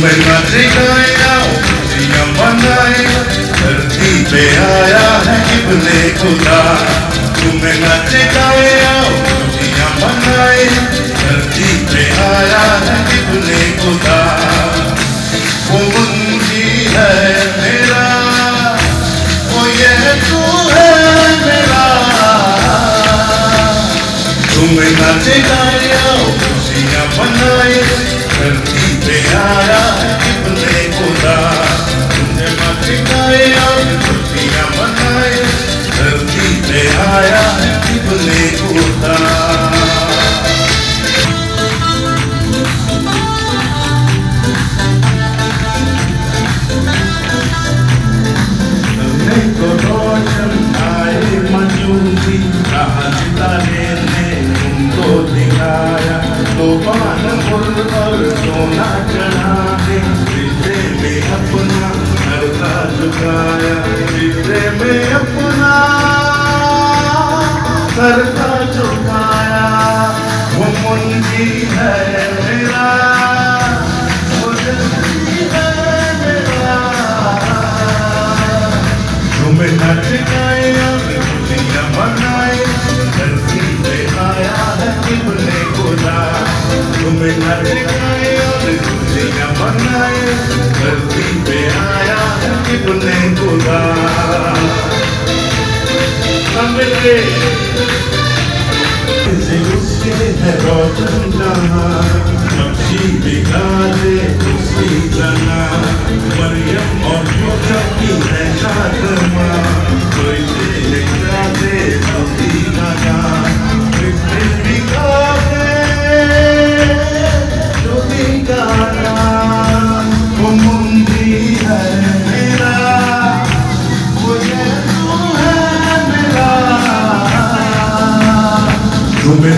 तुम्हें नाचेगा खुशियाँ मनाए, धरती पे आया है इब्ने खुदा। तुम्हें नाचेगा खुशियाँ मनाए, धरती पे आया है इब्ने खुदा। वो मुंशी है मेरा, वो यीशु है मेरा। तुम्हें नाचेगा खुशियाँ मनाए, धरती पे आया है इब्ने खुदा। तुम्हें नाचेगा खुशियाँ मनाए, धरती पे आया है इब्ने खुदा। सोना चढ़ा के जिसे में अपना हरता झुकाया, जिसे में अपना हरता झुकाया। वो मुंशी है मेरा, वो मुंशी है मेरा। तुम्हें नचगाए खुशियाँ मनाए, धरती पे आया है इब्ने खुदा। तुम्हें नचगाए खुशियाँ मनाए, धरती पे आया है इब्ने खुदा। समझे उसके है रोशन जहाँ, पक्षी बिगाड़े उसी जना। मरियम और यूसुफ की है शादमा, कोई बिगाड़े उसी जना। किसने बिगाड़े जो बिगाड़ा, वो मुंशी है मेरा, वो यीशु है मेरा। तुम्हें